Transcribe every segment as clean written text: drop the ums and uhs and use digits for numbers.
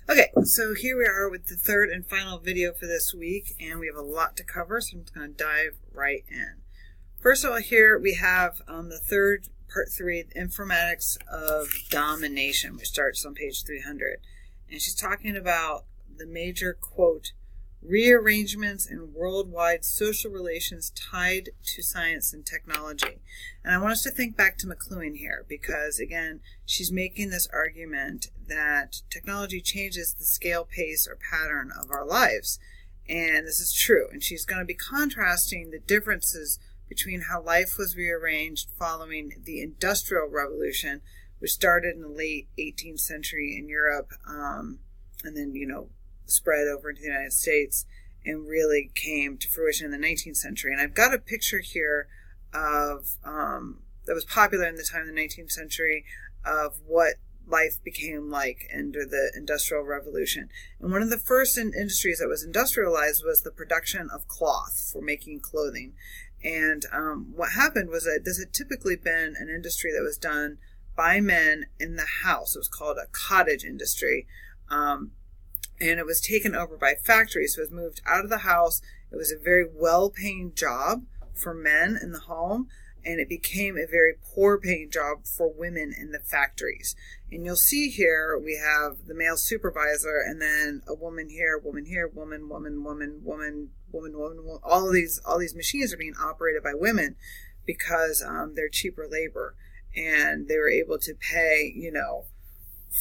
Okay, so here we are with the third and final video for this week, and we have a lot to cover, so I'm just going to dive right in. First of all, here we have the third, part 3, the informatics of domination, which starts on page 300. And she's talking about the major, quote, rearrangements in worldwide social relations tied to science and technology. And I want us to think back to McLuhan here because, again, she's making this argument that technology changes the scale, pace, or pattern of our lives. And this is true. And she's going to be contrasting the differences between how life was rearranged following the Industrial Revolution, which started in the late 18th century in Europe, and then, spread over into the United States and really came to fruition in the 19th century. And I've got a picture here of that was popular in the time of the 19th century of what life became like under the Industrial Revolution. And one of the first industries that was industrialized was the production of cloth for making clothing. And what happened was that this had typically been an industry that was done by men in the house. It was called a cottage industry. And it was taken over by factories. So it was moved out of the house. It was a very well-paying job for men in the home, and it became a very poor-paying job for women in the factories. And you'll see here we have the male supervisor, and then a woman here, woman, woman, woman, woman, woman. All these machines are being operated by women because they're cheaper labor, and they were able to pay,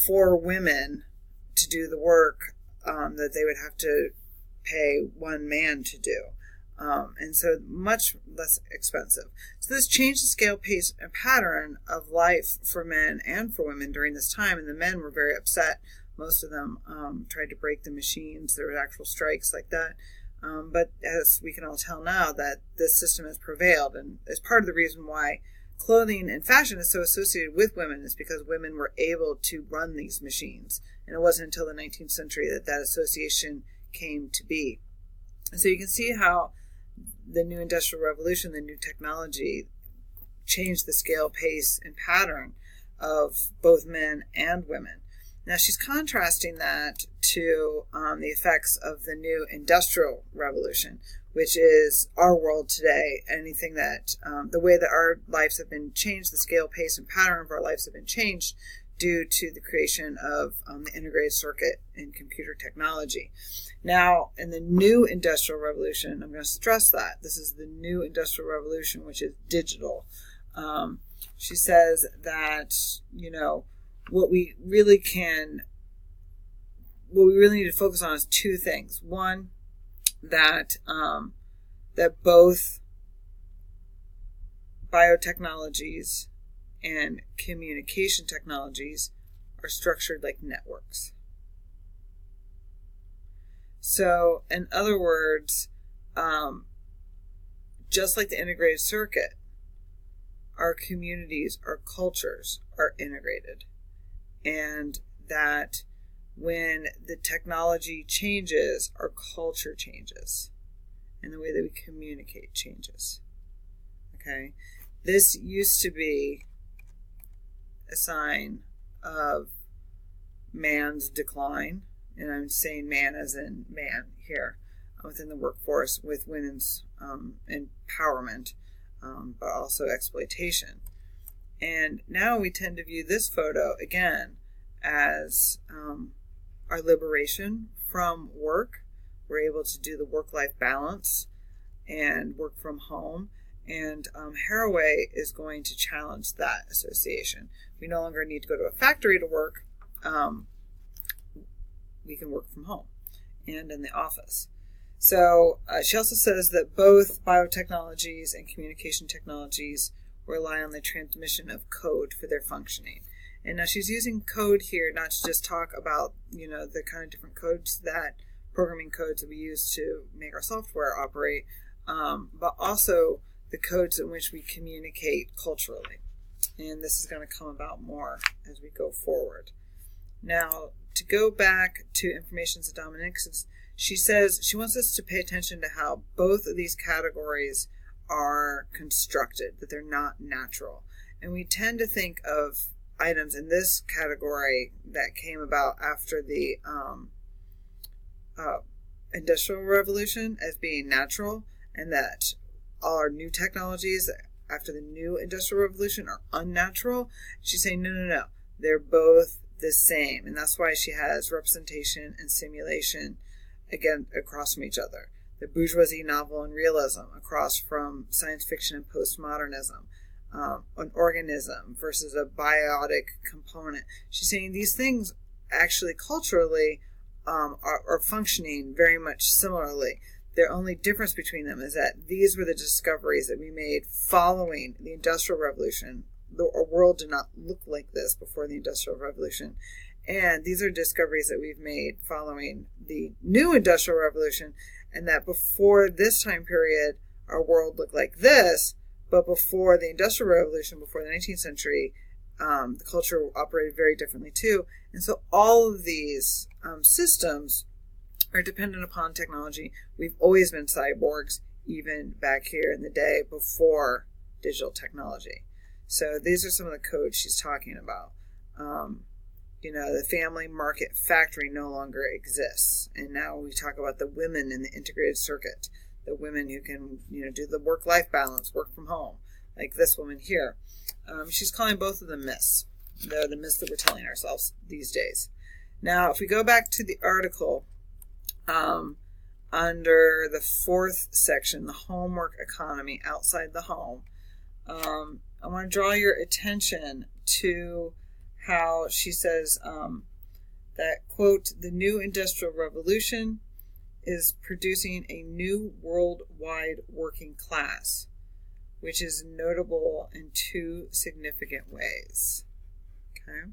4 women to do the work that they would have to pay 1 man to do. And so much less expensive. So this changed the scale, pace, and pattern of life for men and for women during this time. And the men were very upset. Most of them tried to break the machines. There were actual strikes like that. But as we can all tell now, that this system has prevailed. And it's part of the reason why clothing and fashion is so associated with women is because women were able to run these machines. And it wasn't until the 19th century that association came to be. And so you can see how the new Industrial Revolution, the new technology, changed the scale, pace, and pattern of both men and women. Now she's contrasting that to the effects of the new Industrial Revolution, which is our world today. Anything that, the way that our lives have been changed, the scale, pace, and pattern of our lives have been changed due to the creation of the integrated circuit in computer technology. Now, in the new Industrial Revolution, I'm going to stress that this is the new Industrial Revolution, which is digital. She says that, what we really need to focus on is 2 things. One, that both biotechnologies and communication technologies are structured like networks. So, in other words, just like the integrated circuit, our communities, our cultures are integrated. And that when the technology changes, our culture changes. And the way that we communicate changes. Okay? This used to be a sign of man's decline, and I'm saying man as in man here within the workforce with women's empowerment, but also exploitation. And now we tend to view this photo again as our liberation from work. We're able to do the work-life balance and work from home. And Haraway is going to challenge that association. We no longer need to go to a factory to work. We can work from home and in the office. So she also says that both biotechnologies and communication technologies rely on the transmission of code for their functioning. And now she's using code here not to just talk about, the kind of different codes programming codes that we use to make our software operate, but also the codes in which we communicate culturally. And this is going to come about more as we go forward. Now, to go back to informations of dominance, she says she wants us to pay attention to how both of these categories are constructed, that they're not natural. And we tend to think of items in this category that came about after the Industrial Revolution as being natural, and that all our new technologies after the new Industrial Revolution are unnatural. She's saying, no. They're both the same. And that's why she has representation and simulation, again, across from each other. The bourgeoisie novel and realism across from science fiction and postmodernism. An organism versus a biotic component. She's saying these things actually culturally are functioning very much similarly. The only difference between them is that these were the discoveries that we made following the Industrial Revolution. The world did not look like this before the Industrial Revolution. And these are discoveries that we've made following the new Industrial Revolution, and that before this time period, our world looked like this, but before the Industrial Revolution, before the 19th century, the culture operated very differently too. And so all of these systems are dependent upon technology. We've always been cyborgs, even back here in the day before digital technology. So these are some of the codes she's talking about. The family market factory no longer exists. And now we talk about the women in the integrated circuit, the women who can, do the work-life balance, work from home, like this woman here. She's calling both of them myths. They're the myths that we're telling ourselves these days. Now, if we go back to the article, under the fourth section, the homework economy outside the home, I want to draw your attention to how she says that, quote, the new industrial revolution is producing a new worldwide working class, which is notable in two significant ways. Okay.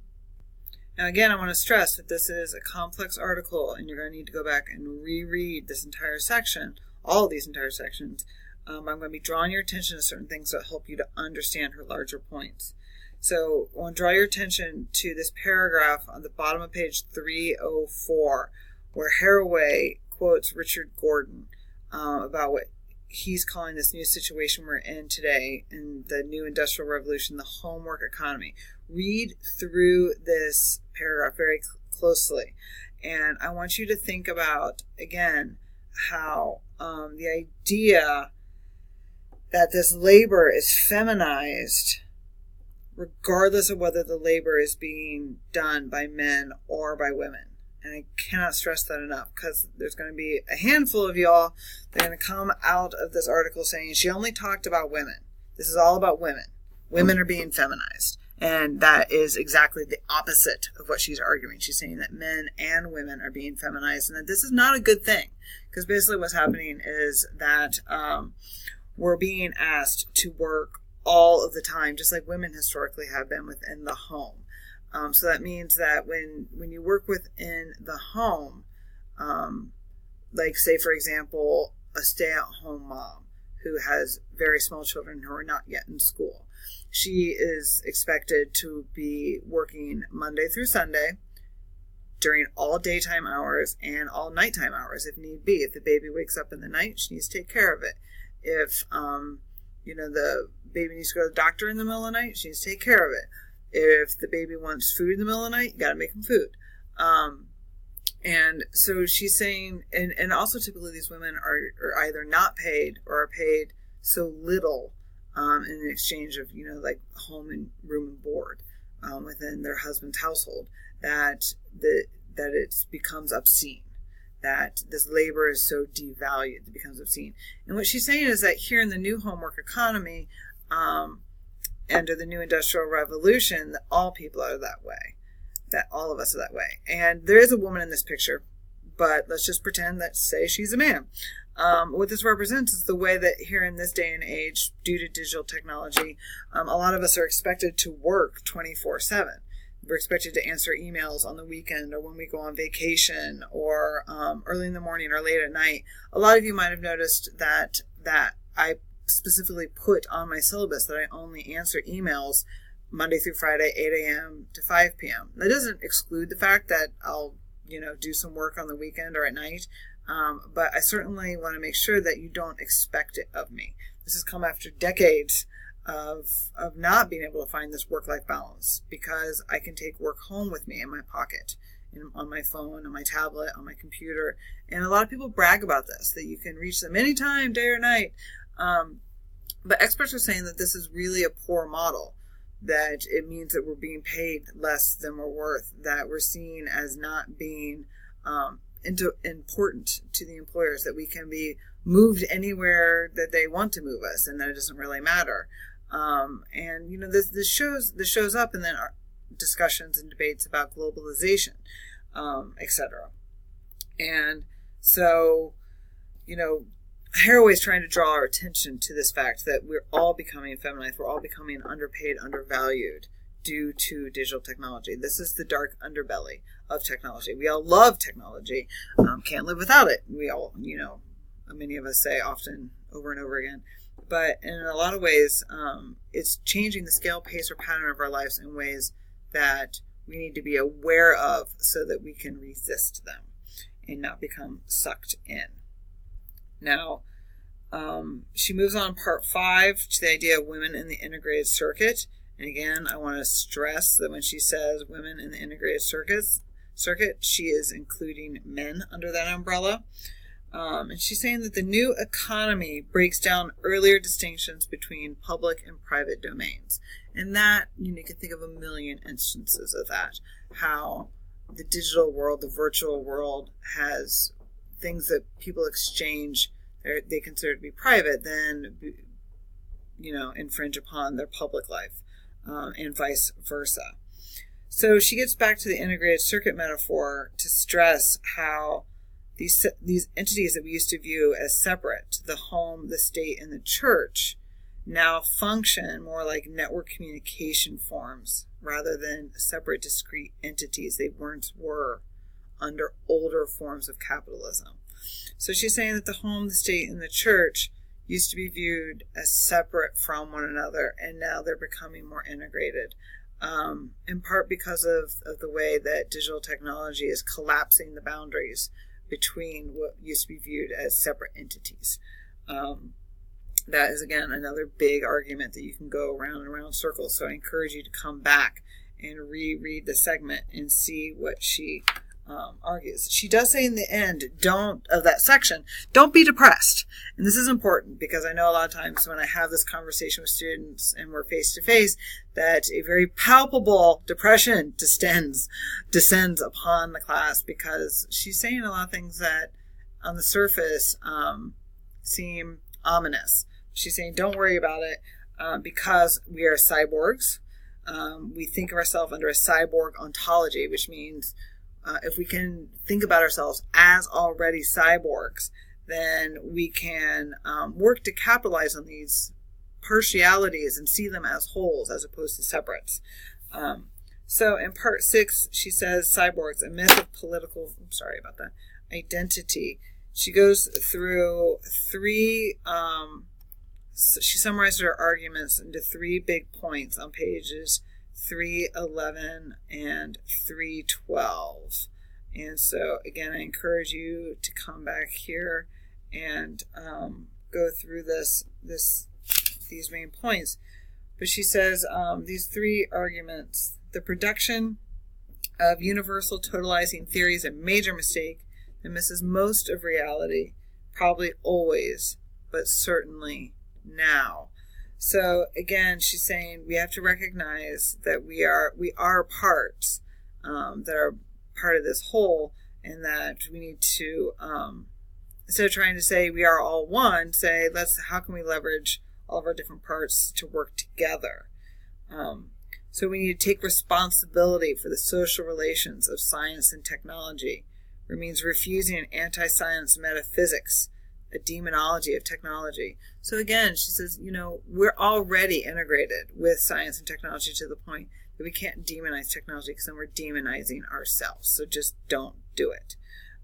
Now, again, I want to stress that this is a complex article, and you're going to need to go back and reread this entire section, all of these entire sections. I'm going to be drawing your attention to certain things that help you to understand her larger points. So I want to draw your attention to this paragraph on the bottom of page 304, where Haraway quotes Richard Gordon about what he's calling this new situation we're in today in the new industrial revolution, the homework economy. Read through this paragraph very closely. And I want you to think about, again, how the idea that this labor is feminized regardless of whether the labor is being done by men or by women. And I cannot stress that enough, because there's going to be a handful of y'all that are going to come out of this article saying she only talked about women. This is all about women. Women are being feminized. And that is exactly the opposite of what she's arguing. She's saying that men and women are being feminized, and that this is not a good thing. Because basically what's happening is that we're being asked to work all of the time, just like women historically have been within the home. So that means that when you work within the home, like say, for example, a stay-at-home mom who has very small children who are not yet in school, she is expected to be working Monday through Sunday during all daytime hours and all nighttime hours if need be. If the baby wakes up in the night, she needs to take care of it. If, the baby needs to go to the doctor in the middle of the night, she needs to take care of it. If the baby wants food in the middle of the night, you got to make them food. And so she's saying, and also typically these women are either not paid or are paid so little in exchange of, like home and room and board within their husband's household, that it becomes obscene, that this labor is so devalued, it becomes obscene. And what she's saying is that here in the new homework economy, under the new industrial revolution, that all people are that way, that all of us are that way. And there is a woman in this picture, but let's just pretend that, say, she's a man. What this represents is the way that here in this day and age, due to digital technology, a lot of us are expected to work 24/7. We're expected to answer emails on the weekend or when we go on vacation or early in the morning or late at night. A lot of you might have noticed that I specifically put on my syllabus that I only answer emails Monday through Friday, 8 a.m. to 5 p.m. That doesn't exclude the fact that I'll, do some work on the weekend or at night. But I certainly want to make sure that you don't expect it of me. This has come after decades of not being able to find this work-life balance, because I can take work home with me in my pocket, on my phone, on my tablet, on my computer. And a lot of people brag about this, that you can reach them anytime, day or night. But experts are saying that this is really a poor model, that it means that we're being paid less than we're worth, that we're seen as not being important to the employers, that we can be moved anywhere that they want to move us, and that it doesn't really matter. And this shows up in then our discussions and debates about globalization, etc. And so, Haraway is trying to draw our attention to this fact that we're all becoming feminized, we're all becoming underpaid, undervalued due to digital technology. This is the dark underbelly of technology. We all love technology, can't live without it. We all, many of us say often over and over again. But in a lot of ways, it's changing the scale, pace, or pattern of our lives in ways that we need to be aware of so that we can resist them and not become sucked in. Now, she moves on part 5 to the idea of women in the integrated circuit. And again, I want to stress that when she says women in the integrated circuit, she is including men under that umbrella. And she's saying that the new economy breaks down earlier distinctions between public and private domains. And that, you can think of a million instances of that, how the digital world, the virtual world, has things that people exchange, they consider to be private, then, infringe upon their public life, and vice versa. So she gets back to the integrated circuit metaphor to stress how these entities that we used to view as separate, the home, the state, and the church, now function more like network communication forms rather than separate discrete entities they once were under older forms of capitalism. So she's saying that the home, the state, and the church used to be viewed as separate from one another, and now they're becoming more integrated, in part because of the way that digital technology is collapsing the boundaries between what used to be viewed as separate entities. That is, again, another big argument that you can go around and around circles. So I encourage you to come back and reread the segment and see what she argues. She does say in the end, of that section, don't be depressed. And this is important because I know a lot of times when I have this conversation with students and we're face to face, that a very palpable depression descends upon the class, because she's saying a lot of things that on the surface seem ominous. She's saying, don't worry about it, because we are cyborgs. We think of ourselves under a cyborg ontology, which means if we can think about ourselves as already cyborgs, then we can work to capitalize on these partialities and see them as wholes as opposed to separates. So in part 6, she says cyborgs, a myth of political, identity. She goes through 3, she summarized her arguments into 3 big points on pages 311 and 312. And so again, I encourage you to come back here and go through these main points. But she says these 3 arguments: the production of universal totalizing theory is a major mistake that misses most of reality, probably always, but certainly now. So again, she's saying we have to recognize that we are parts that are part of this whole, and that we need to, instead of trying to say we are all one, say how can we leverage all of our different parts to work together. So we need to take responsibility for the social relations of science and technology. It means refusing an anti-science metaphysics, a demonology of technology. So again, she says, we're already integrated with science and technology to the point that we can't demonize technology, because then we're demonizing ourselves. So just don't do it.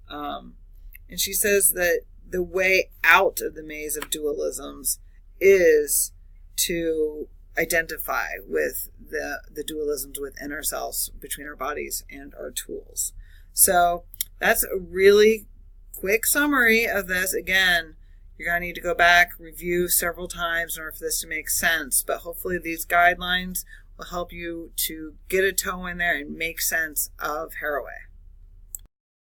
And she says that the way out of the maze of dualisms is to identify with the dualisms within ourselves, between our bodies and our tools. So that's a really quick summary of this. Again, You're going to need to go back, review several times in order for this to make sense, but hopefully these guidelines will help you to get a toe in there and make sense of Haraway.